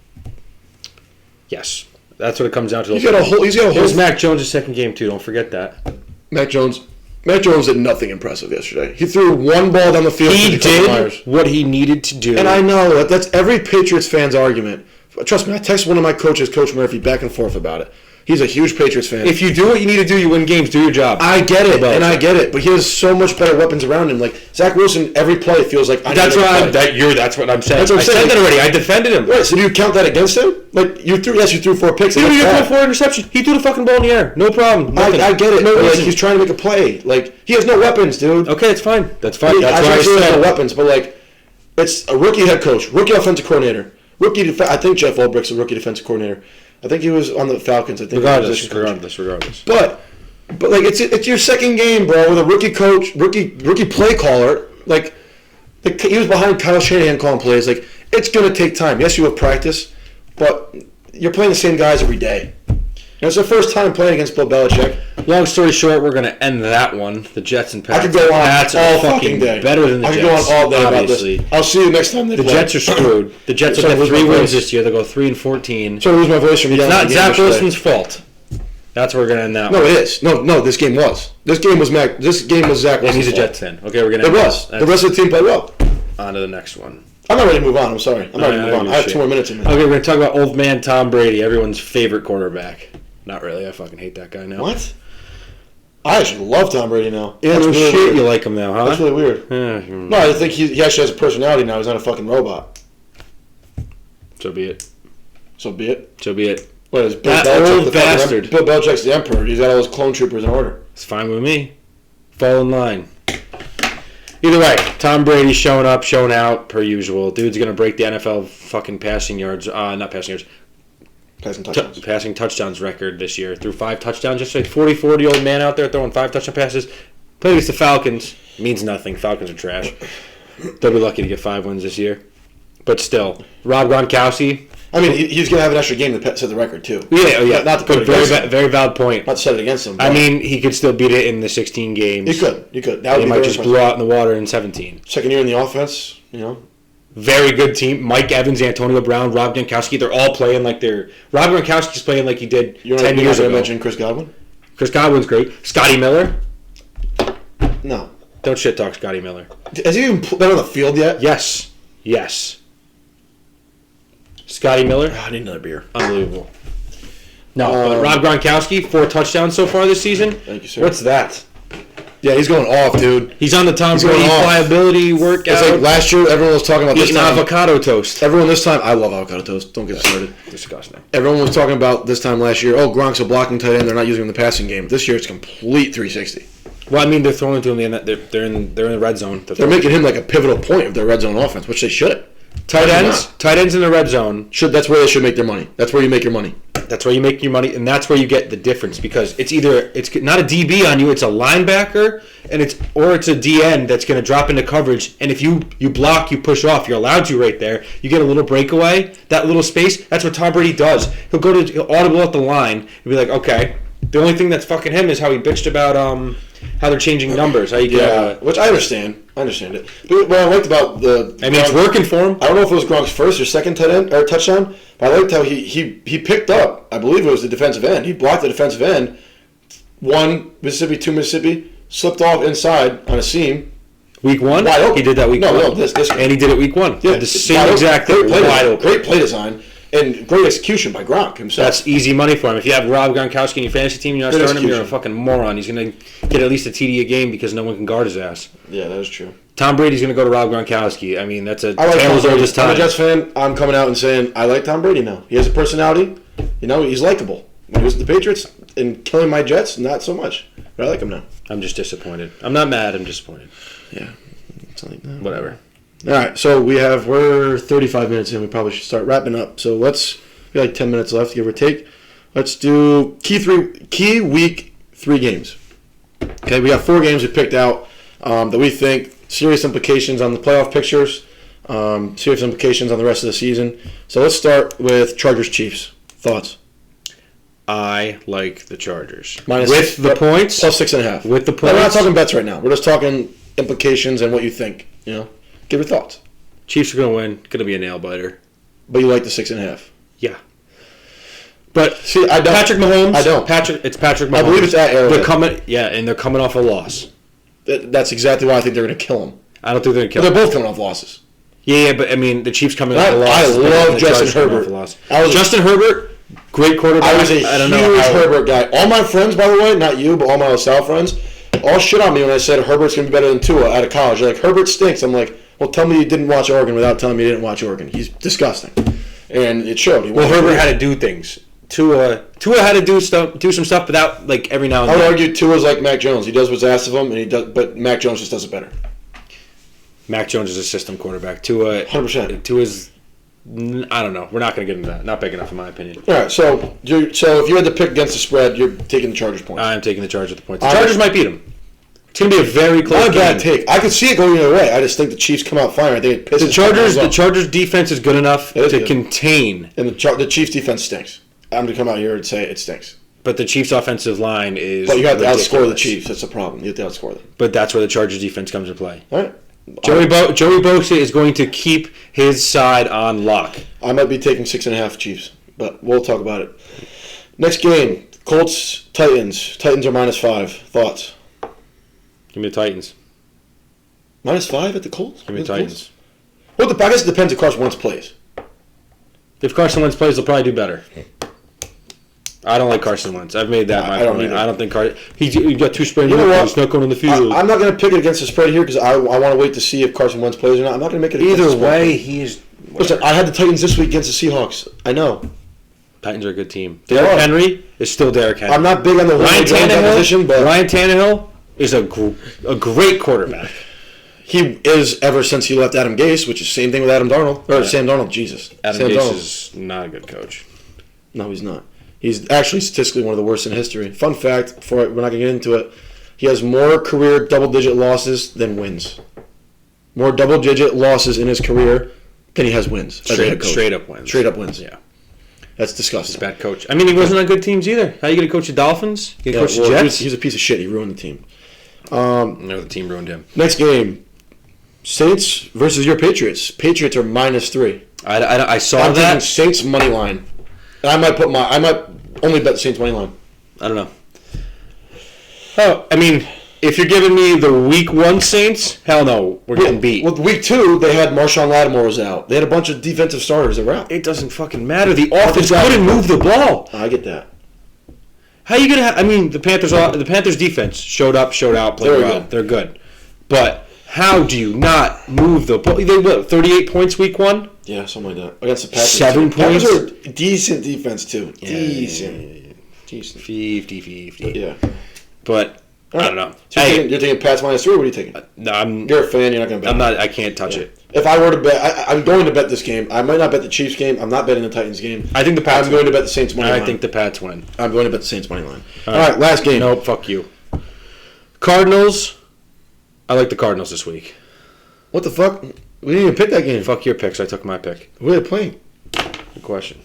Yes, that's what it comes down to. He's got a whole. It was Mac Jones' second game too. Don't forget that. Mac Jones did nothing impressive yesterday. He threw one ball down the field. He did what he needed to do. And I know that's every Patriots fan's argument. Trust me, I texted one of my coaches, Coach Murphy, back and forth about it. He's a huge Patriots fan. If you do what you need to do, you win games. Do your job. I get it, I get it. But he has so much better weapons around him. Like Zach Wilson, every play feels like that's what I'm saying. That's what I'm saying. I said that already. I defended him. Right. So do you count that against him? Like you threw 4 picks. He threw 4 interceptions. He threw the fucking ball in the air. No problem. I get it. No, like, he's trying to make a play. Like he has no weapons, dude. Okay, it's fine. That's fine. That's why I said he has no weapons. But like, it's a rookie head coach, rookie offensive coordinator, I think Jeff Ulbricht's a rookie defensive coordinator. I think he was on the Falcons. I think regardless. But like it's your second game, bro, with a rookie coach, rookie play caller. Like he was behind Kyle Shanahan calling plays. Like it's gonna take time. Yes, you have practice, but you're playing the same guys every day. It's the first time playing against Bill Belichick. Long story short, we're going to end that one. The Jetson Patriots. I could go on Pats all fucking day. Better than the Jets. I could go on all day obviously. about this. I'll see you next time they play. The Jets are screwed. The Jets will get 3 wins this year. They'll go 3-14. So I lose my voice from It's not Zach Wilson's fault. That's where we're going to end that one. No, it is. No, this game was. This game was Zach Wilson's And he's a Jets fan. Okay, we're going to end this. The rest of the team played well. On to the next one. I'm not ready to move on. I'm sorry. I'm not ready to move on. I have 2 more minutes in me. Okay, we're going to talk about old man Tom Brady, everyone's favorite quarterback. Not really. I fucking hate that guy now. What? I actually love Tom Brady now. Yeah, no shit. Weird. You like him now, huh? That's really weird. No, I think he actually has a personality now. He's not a fucking robot. So be it. What is Bill that Belichick, old bastard? Bill Belichick's the emperor. He's got all his clone troopers in order. It's fine with me. Fall in line. Either way, Tom Brady showing up, showing out, per usual. Dude's going to break the NFL fucking passing touchdowns record this year. Threw 5 touchdowns. Just like 40-old man out there throwing 5 touchdown passes. Played against the Falcons. Means nothing. Falcons are trash. They'll be lucky to get 5 wins this year. But still, Rob Gronkowski. I mean, he's going to have an extra game to set the record, too. Yeah. Not to put it against him. Very valid point. Not to set it against him. I mean, he could still beat it in the 16 games. He could. That he might just blow out in the water in 17. Second year in the offense, Very good team. Mike Evans, Antonio Brown, Rob Gronkowski. They're all playing like they're... Rob Gronkowski's playing like he did 10 years ago. You mention Chris Godwin? Chris Godwin's great. Scotty Miller? No. Don't shit talk Scotty Miller. Has he even been on the field yet? Yes. Scotty Miller? I need another beer. Unbelievable. No, but Rob Gronkowski, 4 touchdowns so far this season. Thank you, sir. What's that? Yeah, he's going off, dude. He's on the Tom Brady pliability workout. It's like last year, everyone was talking about eating avocado toast. Everyone this time, I love avocado toast. Don't get started. Disgusting. Everyone was talking about this time last year, Gronk's a blocking tight end. They're not using him in the passing game. This year, it's complete 360. Well, I mean, they're throwing to him. They're in the red zone. They're making him like a pivotal point of their red zone offense, which they should. Tight ends in the red zone. That's where they should make their money. That's where you make your money. That's where you make your money, and that's where you get the difference because it's not a DB on you, it's a linebacker, and it's a DN that's going to drop into coverage. And if you block, you push off. You're allowed to right there. You get a little breakaway, that little space. That's what Tom Brady does. He'll audible at the line and be like, okay. The only thing that's fucking him is how he bitched about how they're changing numbers. How you get out of it. Which I understand. I understand it. But what I liked about it's working for him. I don't know if it was Gronk's first or second touchdown, but I liked how he picked up. I believe it was the defensive end. He blocked the defensive end. 1 Mississippi, 2 Mississippi, slipped off inside on a seam. Week 1? Wide open. He did that week 1. No, this game. And he did it week 1. Yeah, the same exact thing. Great play design and great execution by Gronk himself. That's easy money for him. If you have Rob Gronkowski in your fantasy team, you're not starting him, you're a fucking moron. He's going to get at least a TD a game because no one can guard his ass. Yeah, that is true. Tom Brady's going to go to Rob Gronkowski. I mean, that's a tale's old as time. I'm a Jets fan. I'm coming out and saying I like Tom Brady now. He has a personality. He's likable. When he was with the Patriots and killing my Jets, not so much. But I like him now. I'm just disappointed. I'm not mad. I'm disappointed. Yeah. Whatever. All right. So we're 35 minutes in. We probably should start wrapping up. So we have like 10 minutes left, give or take. Let's do key week 3 games. Okay. We got 4 games we picked out that we think serious implications on the playoff pictures, serious implications on the rest of the season. So let's start with Chargers-Chiefs. Thoughts? I like the Chargers. With the points? Plus 6.5. With the points? We're not talking bets right now. We're just talking implications and what you think. Give your thoughts. Chiefs are going to win. Going to be a nail-biter. But you like the 6.5. Yeah. But see, I don't. Patrick Mahomes. I don't. It's Patrick Mahomes. I believe it's at Arrowhead. And they're coming off a loss. That's exactly why I think they're going to kill him. I don't think they're going to kill him. They're both coming off losses. Yeah, but I mean, the Chiefs coming off a loss. I love Justin Herbert. Justin Herbert. Great quarterback. I was a huge Herbert guy. All my friends, by the way, not you, but all my LaSalle friends, all shit on me when I said Herbert's going to be better than Tua out of college. They're like, Herbert stinks. I'm like, well, tell me you didn't watch Oregon without telling me you didn't watch Oregon. He's disgusting. And it showed. Herbert had to do things. Tua had to do some stuff without, like, every now and then. I would argue Tua's like Mac Jones. He does what's asked of him, but Mac Jones just does it better. Mac Jones is a system quarterback. Tua, 100%. Tua's, I don't know. We're not going to get into that. Not big enough, in my opinion. All right, so if you had to pick against the spread, you're taking the Chargers points. I'm taking the Chargers at the points. The Chargers might beat them. It's going to be a very close game. Not a bad take. I could see it going either way. I just think the Chiefs come out firing. I think it pisses the Chargers defense is good enough to contain. And the Chiefs defense stinks. I'm going to come out here and say it stinks. But the Chiefs offensive line is But you have to outscore the Chiefs. That's the problem. You have to outscore them. But that's where the Chargers defense comes into play. All right. Joey Bosa is going to keep his side on lock. I might be taking 6.5 Chiefs, but we'll talk about it. Next game, Colts, Titans. Titans are -5. Thoughts? Give me the Titans. -5 at the Colts? Give me the Titans. Well, I guess it depends if Carson Wentz plays. If Carson Wentz plays, they'll probably do better. I don't like Carson Wentz. I've made that my point. I don't think he got 2 sprained ankles. He's not going on the field. I'm not going to pick it against the spread here because I want to wait to see if Carson Wentz plays or not. I'm not going to make it against the spread. Either way, he is... Listen, I had the Titans this week against the Seahawks. I know. Titans are a good team. Derrick Henry is still Derrick Henry. I'm not big on the Ryan Tannehill is a great quarterback. He is ever since he left Adam Gase, which is the same thing with Adam Darnold. Or Sam Darnold, Jesus. Adam Gase is not a good coach. No, he's not. He's actually statistically one of the worst in history. Fun fact, we're not going to get into it, he has more career double-digit losses than wins. More double-digit losses in his career than he has wins. Straight up wins. Straight up wins. Yeah. That's disgusting. He's a bad coach. I mean, he wasn't on good teams either. How are you going to coach the Dolphins? You going to coach the Jets? He's a piece of shit. He ruined the team. No, the team ruined him. Next game, Saints versus your Patriots. Patriots are -3. I saw I'm that. taking Saints money line. And I might only bet the Saints money line. I don't know. Oh, I mean, if you're giving me the Week 1 Saints, hell no, we're getting beat. Well, Week 2, they had Marshawn Lattimore was out. They had a bunch of defensive starters that were out. It doesn't fucking matter. The offense couldn't move the ball. I get that. How are you gonna? I mean, the Panthers defense showed up, showed out, played well. They're good, but how do you not move the ball? They what? 38 points Week 1. Yeah, something like that. Against the Packers. 7 points. Packers are decent defense too. Yeah, decent. 50-50. Yeah. But I don't know. So you're taking Pats -3. Or what are you taking? No, you're a fan. You're not going to bet. I'm not. I can't touch it. If I were to bet, I'm going to bet this game. I might not bet the Chiefs game. I'm not betting the Titans game. I think the Pats. I'm going to bet the Saints money line. I think the Pats win. I'm going to bet the Saints money line. All right, last game. Nope, fuck you. Cardinals. I like the Cardinals this week. What the fuck? We didn't even pick that game. Fuck your picks. I took my pick. Who are they playing? Good question.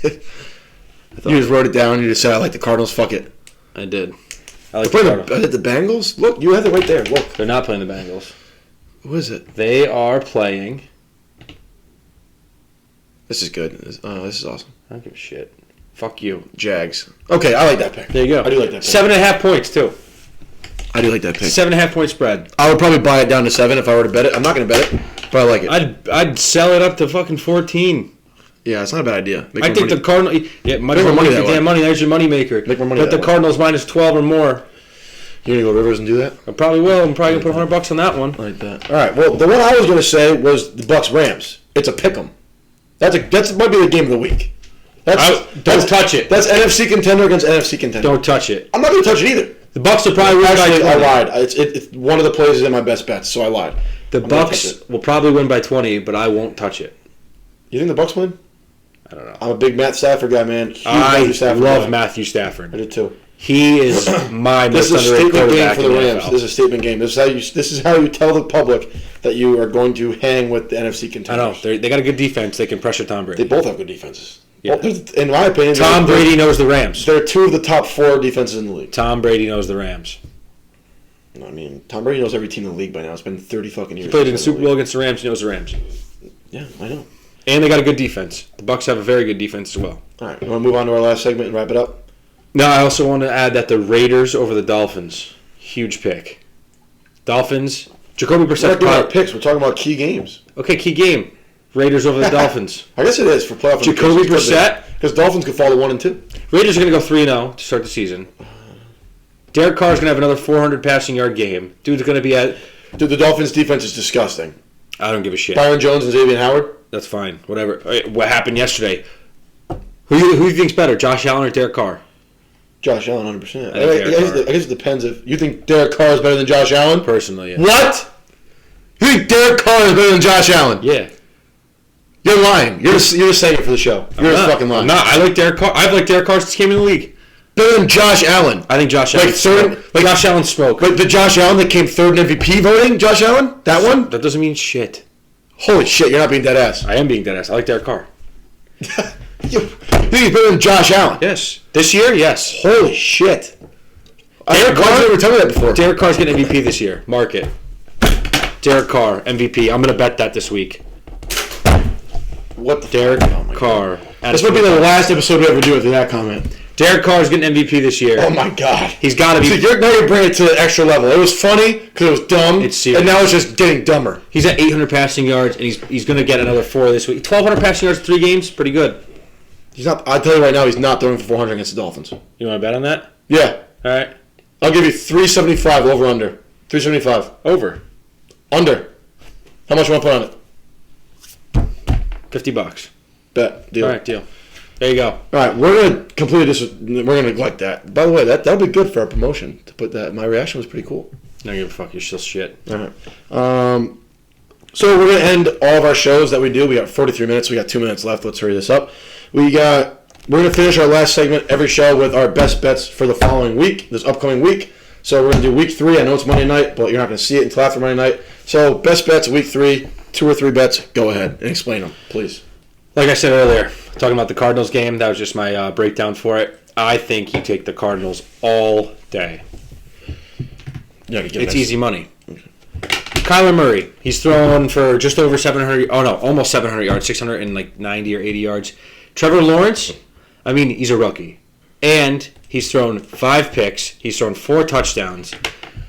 You just wrote it down and you just said, I like the Cardinals. Fuck it. I did. I like They're the playing the Bengals? Look, you have it right there. Look. They're not playing the Bengals. Who is it? They are playing. This is good. This is awesome. I don't give a shit. Fuck you. Jags. Okay, I like that pick. There you go. I do like that pick. 7.5 points, too. I do like that pick. 7.5 point spread. I would probably buy it down to 7 if I were to bet it. I'm not going to bet it, but I like it. I'd sell it up to fucking 14. Yeah, it's not a bad idea. I think the Cardinals... Yeah, Make more money that way. Damn money. There's your money maker. Make more money Bet that the way. Cardinals minus 12 or more. You're going to go Rivers and do that? I probably will. I'm probably going to put $100 on that one. I like that. All right, well, the one I was going to say was the Bucks-Rams. It's a pick 'em. That might be the game of the week. Don't touch it. That's NFC contender against NFC contender. Don't touch it. I'm not going to touch it either. The Bucks will probably win by 20. I lied. It's one of the plays in my best bets, so I lied. The Bucks will probably win by 20, but I won't touch it. You think the Bucks win? I don't know. I'm a big Matt Stafford guy, man. Huge I Matthew Stafford love guy. Matthew I Stafford. do too. He is my This most is a underrated statement game quarterback for in the the Rams. NFL. This is a statement game. This is how you tell the public that you are going to hang with the NFC I contenders. know. They got a good defense. They can pressure Tom They Brady. both have good defenses. Yeah. In my opinion, Tom Brady knows the Rams. They're two of the top 4 defenses in the league. Tom Brady knows the Rams. I mean, Tom Brady knows every team in the league by now. It's been 30 fucking years. He played in the since Super league. Bowl against the Rams. He knows the Rams. Yeah, I know. And they got a good defense. The Bucks have a very good defense as well. All right, you want to move on to our last segment and wrap it up? No, I also want to add that the Raiders over the Dolphins. Huge pick. Dolphins. Jacoby We're not Brissett. doing our picks. We're talking about key games. Okay, key game. Raiders over the Dolphins. I guess it is for playoff. Jacoby Brissett. Because Dolphins could fall to 1 and 2. Raiders are going to go 3-0 to start the season. Derek Carr's going to have another 400 passing yard game. Dude's going to be at... Dude, the Dolphins' defense is disgusting. I don't give a shit. Byron Jones and Xavier Howard. That's fine. Whatever. What happened yesterday? Who do you think's better, Josh Allen or Derek Carr? Josh Allen, 100%. I I guess it depends if you think Derek Carr is better than Josh Allen. Personally, yeah. What? You think Derek Carr is better than Josh Allen? Yeah. You're lying. You're just saying it for the show. You're just fucking lying. I'm not. I like Derek Carr. I've liked Derek Carr since he came in the league. Better than Josh Allen. I think Josh Like Allen. third. Like Josh Allen spoke. Like the Josh Allen that came third in MVP voting. Josh Allen. That one. That doesn't mean shit. Holy shit! You're not being dead ass. I am being dead ass. I like Derek Carr. You think he's better than Josh Allen? Yes. This year, yes. Holy shit! Derek Why Carr- did you ever tell me that before? Derek Carr's getting MVP this year. Mark it. Derek Carr, MVP. I'm going to bet that this week. What the Derek fuck? Oh my Carr. God. This might be the last episode we ever do after that comment. Derek Carr's getting MVP this year. Oh my God! He's got to So be. now you're bringing it to the extra level. It was funny because it was dumb, It's serious. and now it's just getting dumber. He's at 800 passing yards, and he's going to get another 4 this week. 1,200 passing yards, 3 games, pretty good. He's not. I tell you right now, he's not throwing for 400 against the Dolphins. You want to bet on that? Yeah, All right. I'll give you 375 over under. 375 Over. under. How much you want to put on it? $50. Bet deal. All right, deal. There you go. All right, we're gonna completely we're gonna neglect that. By the way, that'll be good for our promotion to put that. My reaction was pretty cool. No give a fuck. You're still shit. All right. So we're gonna end all of our shows that we do. We got 43 minutes. We got 2 minutes left. Let's hurry this up. We're gonna finish our last segment every show with our best bets for the following week, this upcoming week. So we're gonna do week 3. I know it's Monday night, but you're not gonna see it until after Monday night. So best bets week 3, 2 or 3 bets. Go ahead and explain them, please. Like I said earlier, talking about the Cardinals game, that was just my breakdown for it. I think you take the Cardinals all day. Yeah, It's easy money. Kyler Murray, he's thrown for just over 700. Oh no, almost 700 yards, 690 or 80 yards. Trevor Lawrence, I mean, he's a rookie, and he's thrown 5 picks. He's thrown 4 touchdowns.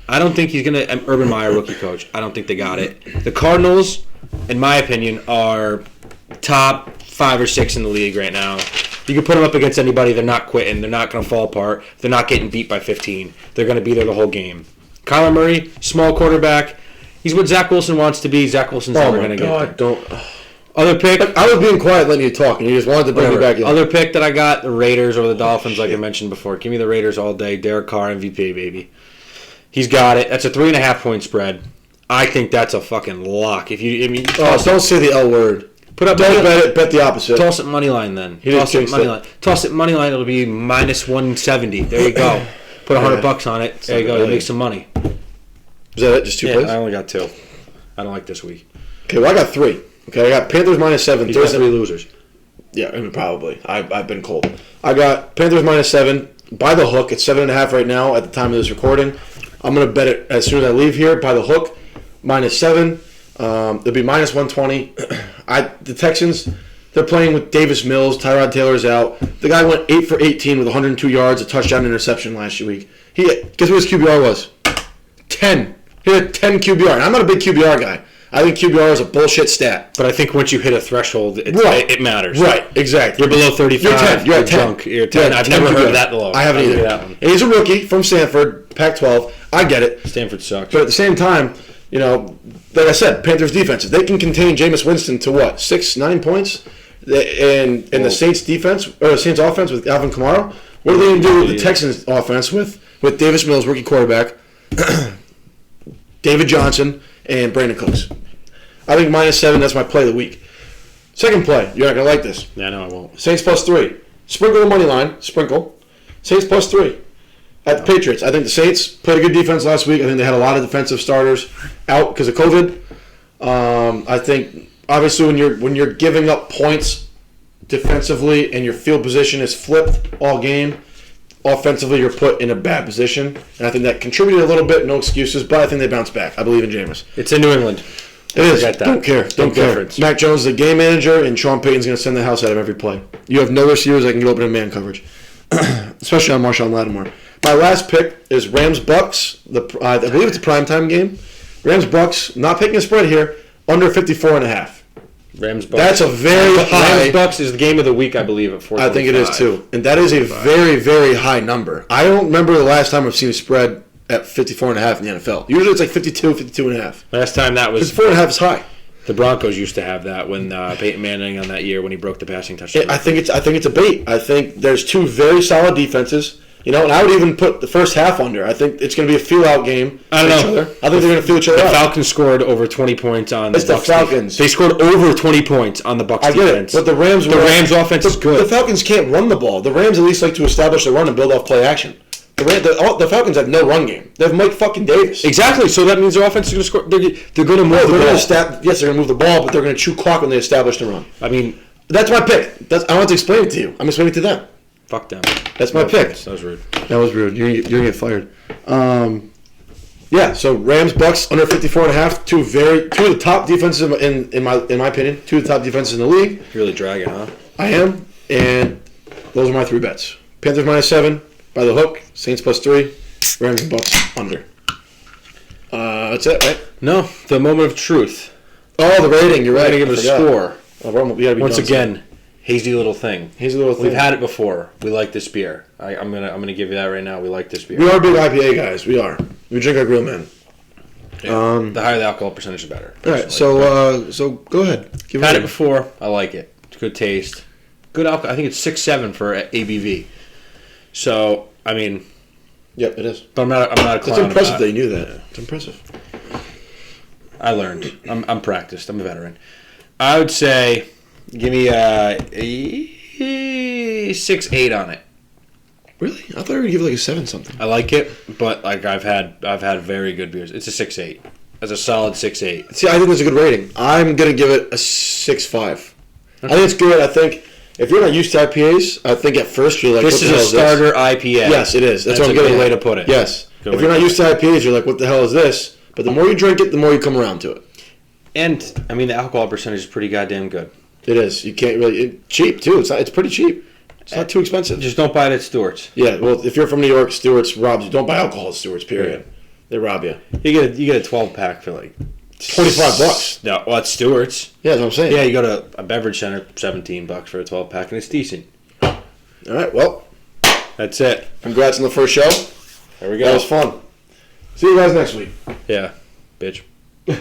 I don't think he's gonna. Urban Meyer, rookie coach. I don't think they got it. The Cardinals, in my opinion, are top 5 or 6 in the league right now. You can put them up against anybody. They're not quitting. They're not going to fall apart. They're not getting beat by 15. They're going to be there the whole game. Kyler Murray, small quarterback. He's what Zach Wilson wants to be. Zach Wilson's never going to get there. Don't. Other pick. I was being quiet, letting you talk, and you just wanted to bring me back in. Other pick that I got, the Raiders or the Dolphins, like I mentioned before. Give me the Raiders all day. Derek Carr, MVP, baby. He's got it. That's a 3.5 point spread. I think that's a fucking lock. If you, I mean, Don't say the L word. Don't bet it. Bet the opposite. Toss it money line then. He didn't Toss it jinx money it. line. Toss it money line. It'll be minus 170. There you go. Put $100 on it. There you go. You'll make some money. Is that it? Just 2 plays? I only got 2. I don't like this week. Okay, well I got 3. Okay, I got Panthers -7. You got 3 losers. Yeah, I mean, probably. I've been cold. I got Panthers -7, by the hook. It's 7.5 right now at the time of this recording. I'm going to bet it as soon as I leave here by the hook, -7. It'll be -120. The Texans, they're playing with Davis Mills. Tyrod Taylor's out. The guy went 8 for 18 with 102 yards, a touchdown, interception last week. Guess what his QBR was? 10. He had a 10 QBR. And I'm not a big QBR guy. I think QBR is a bullshit stat. But I think once you hit a threshold, it matters. Right, exactly. You're below 35. You're 10. You're at 10. Drunk. You're 10. I've never heard that low. I haven't either. That one. And he's a rookie from Stanford, Pac-12. I get it. Stanford sucks. But at the same time, like I said, Panthers defense, if they can contain Jameis Winston to what, 6-9 points, and the Saints defense or the Saints offense with Alvin Kamara, what are they going to do with the Texans offense with Davis Mills, rookie quarterback, David Johnson, and Brandon Cooks? I think -7. That's my play of the week. Second play, you're not going to like this. Yeah, no, I won't. Saints +3. Sprinkle the money line. Sprinkle. Saints +3. At the Patriots. I think the Saints played a good defense last week. I think they had a lot of defensive starters out because of COVID. I think obviously when you're giving up points defensively and your field position is flipped all game, offensively you're put in a bad position. And I think that contributed a little bit. No excuses, but I think they bounce back. I believe in Jameis. It's in New England. It is. That. Don't care. Don't care. Difference. Mac Jones is the game manager, and Sean Payton's going to send the house out of every play. You have no receivers that can get open in man coverage, especially on Marshawn Lattimore. My last pick is Rams-Bucks. I believe it's a primetime game. Rams-Bucks, not picking a spread here, under 54.5. Rams-Bucks. That's a very high. Rams-Bucks is the game of the week, I believe, at 4:25. I think it is too. And that is a very, very high number. I don't remember the last time I've seen a spread at 54.5 in the NFL. Usually it's like 52, 52.5. Last time that was 54.5 is high. the Broncos used to have that when Peyton Manning on that year when he broke the passing touchdown. I think it's a bait. I think there's two very solid defenses. And I would even put the first half under. I think it's going to be a feel-out game. I don't know. I think they're going to feel each other The out. Falcons scored over 20 points on the It's the Bucs Falcons. They scored over 20 points on the Bucs I get defense. it, but the Rams offense is good. The Falcons can't run the ball. The Rams at least like to establish their run and build off play action. The Falcons have no run game. They have Mike fucking Davis. Exactly. So that means their offense is going to score. They're going to move the ball. Yes, they're going to move the ball, but they're going to chew clock when they establish the run. I mean, that's my pick. I don't have to explain it to you. I'm explaining it to them. fuck them. That's my pick. That was rude. That was rude. You're gonna get fired. Yeah. So Rams, Bucks under 54.5. Two of the top defenses in my opinion. Two of the top defenses in the league. You're really dragging, huh? I am, and those are my three bets. Panthers -7 by the hook. Saints +3. Rams and Bucks under. That's it, right? No, the moment of truth. Oh, the rating. You're right. We're going to give it a score. Oh, we gotta be Once done again, hazy little thing. Hazy little thing. We've had it before. We like this beer. I'm gonna give you that right now. We like this beer. We are big IPA guys. We are. We drink like real men. Yeah. The higher the alcohol percentage, the better. All right. So go ahead. Give Had it before. I like it. It's good taste. Good alcohol. I think it's 6.7 for ABV. So I mean. Yep, it is. But I'm not a clown. It's impressive that you knew that. It's impressive. I learned. I'm practiced. I'm a veteran. I would say, give me a 6.8 on it. Really? I thought you were gonna give it like a 7 something. I like it, but like I've had very good beers. It's a 6.8. That's a solid 6.8. See, I think that's a good rating. I'm gonna give it a 6.5. I think it's good. I think if you're not used to IPAs, I think at first you're like, this is a starter IPA. Yes, it is. That's what I'm a good getting way at. to put it. Yes. If you're not used to IPAs, you're like, what the hell is this? But the more you drink it, the more you come around to it. And I mean, the alcohol percentage is pretty goddamn good. It is. You can't really cheap too. It's pretty cheap. It's not too expensive. Just don't buy it at Stewart's. Yeah. Well, if you're from New York, Stewart's robs you. Don't buy alcohol at Stewart's. Period. Yeah. They rob you. You get a 12-pack for like $25. No, well, it's Stewart's. Yeah, that's what I'm saying. Yeah, you go to a beverage center, $17 for a 12-pack, and it's decent. All right. Well, that's it. Congrats on the first show. There we go. That was fun. See you guys next week. Yeah, bitch.